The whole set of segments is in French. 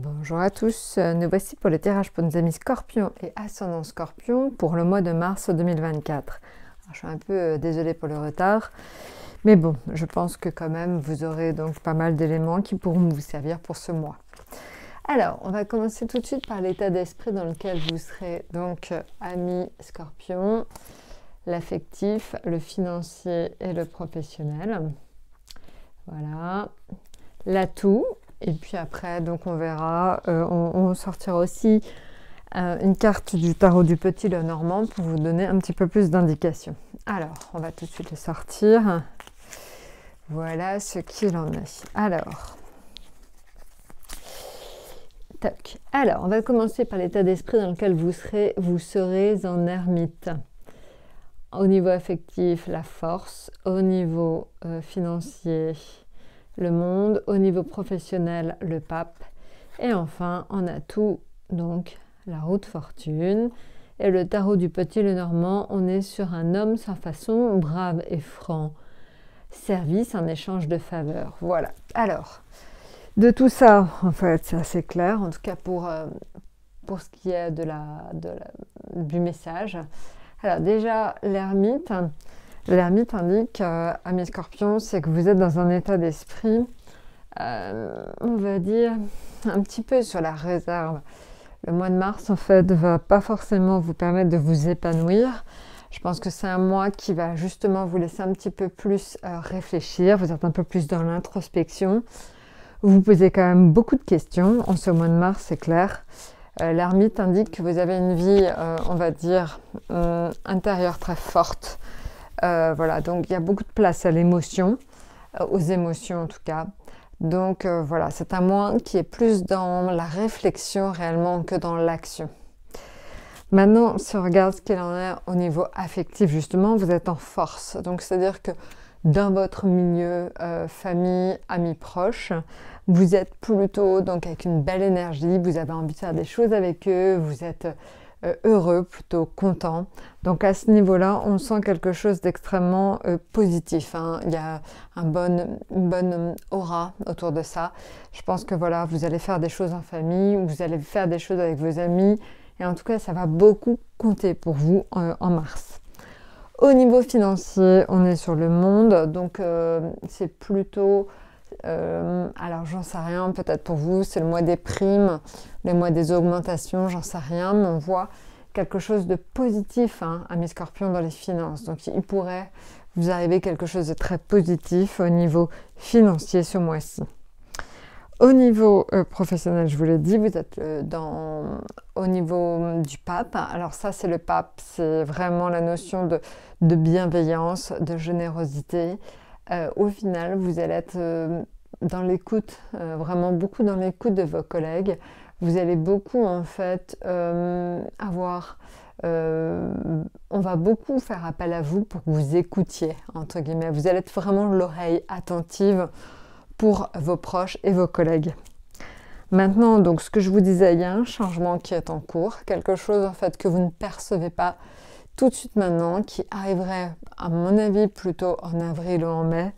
Bonjour à tous, nous voici pour le tirage pour nos amis Scorpion et Ascendant Scorpion pour le mois de mars 2024. Alors, je suis un peu désolée pour le retard, mais bon, je pense que quand même vous aurez donc pas mal d'éléments qui pourront vous servir pour ce mois. Alors, on va commencer tout de suite par l'état d'esprit dans lequel vous serez donc amis Scorpion, l'affectif, le financier et le professionnel. Voilà, l'atout. Et puis après, donc on verra, on sortira aussi une carte du tarot du Petit Lenormand pour vous donner un petit peu plus d'indications. Alors, on va tout de suite le sortir. Voilà ce qu'il en est. Alors, tac. Alors, on va commencer par l'état d'esprit dans lequel vous serez en ermite. Au niveau affectif, la force. Au niveau financier, le monde, au niveau professionnel, le pape, et enfin en atout, donc la roue de fortune. Et le tarot du Petit Lenormand, on est sur un homme sans façon, brave et franc, service en échange de faveur. Voilà. Alors, de tout ça, en fait, c'est assez clair, en tout cas pour ce qui est du message. Alors déjà, l'ermite. L'ermite indique, amis Scorpions, c'est que vous êtes dans un état d'esprit, on va dire, un petit peu sur la réserve. Le mois de mars, en fait, ne va pas forcément vous permettre de vous épanouir. Je pense que c'est un mois qui va justement vous laisser un petit peu plus réfléchir. Vous êtes un peu plus dans l'introspection. Vous vous posez quand même beaucoup de questions en ce mois de mars, c'est clair. L'ermite indique que vous avez une vie, on va dire, intérieure très forte. Voilà, donc il y a beaucoup de place à l'émotion, aux émotions en tout cas. Donc voilà, c'est un mois qui est plus dans la réflexion réellement que dans l'action. Maintenant, si on regarde ce qu'il en est au niveau affectif, justement, vous êtes en force. Donc c'est-à-dire que dans votre milieu, famille, amis proches, vous êtes plutôt donc avec une belle énergie, vous avez envie de faire des choses avec eux, vous êtes heureux, plutôt content. Donc à ce niveau-là, on sent quelque chose d'extrêmement positif. Hein. Il y a une bonne aura autour de ça. Je pense que voilà, vous allez faire des choses en famille, vous allez faire des choses avec vos amis. Et en tout cas, ça va beaucoup compter pour vous en mars. Au niveau financier, on est sur le monde. Donc c'est plutôt... alors j'en sais rien, peut-être pour vous c'est le mois des primes, le mois des augmentations, j'en sais rien, mais on voit quelque chose de positif, hein, à mes Scorpions dans les finances. Donc il pourrait vous arriver quelque chose de très positif au niveau financier ce mois-ci. Au niveau professionnel, je vous l'ai dit, vous êtes au niveau du pape. Alors ça, c'est le pape, c'est vraiment la notion de bienveillance, de générosité. Au final, vous allez être dans l'écoute, vraiment beaucoup dans l'écoute de vos collègues. Vous allez beaucoup en fait avoir... on va beaucoup faire appel à vous pour que vous écoutiez, entre guillemets. Vous allez être vraiment l'oreille attentive pour vos proches et vos collègues. Maintenant, donc, ce que je vous disais, il y a un changement qui est en cours, quelque chose en fait que vous ne percevez pas tout de suite maintenant, qui arriverait, à mon avis, plutôt en avril ou en mai,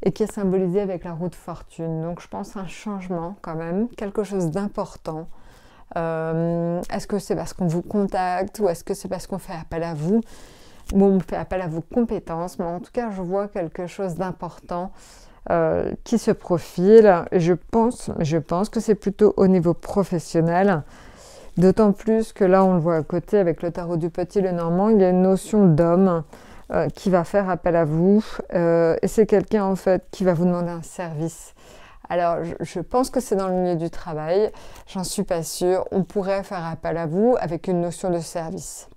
et qui est symbolisé avec la roue de fortune. Donc je pense un changement quand même, quelque chose d'important. Est-ce que c'est parce qu'on vous contacte ou est-ce que c'est parce qu'on fait appel à vous? Bon, on fait appel à vos compétences, mais en tout cas, je vois quelque chose d'important qui se profile. Et je pense que c'est plutôt au niveau professionnel. D'autant plus que là, on le voit à côté avec le tarot du Petit Lenormand, il y a une notion d'homme qui va faire appel à vous. Et c'est quelqu'un en fait qui va vous demander un service. Alors, je pense que c'est dans le milieu du travail, j'en suis pas sûre. On pourrait faire appel à vous avec une notion de service.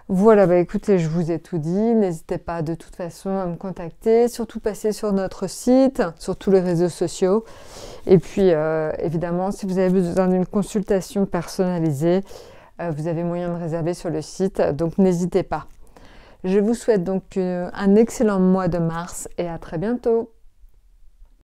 Voilà, bah écoutez, je vous ai tout dit. N'hésitez pas de toute façon à me contacter, surtout passer sur notre site, sur tous les réseaux sociaux. Et puis, évidemment, si vous avez besoin d'une consultation personnalisée, vous avez moyen de réserver sur le site, donc n'hésitez pas. Je vous souhaite donc un excellent mois de mars et à très bientôt.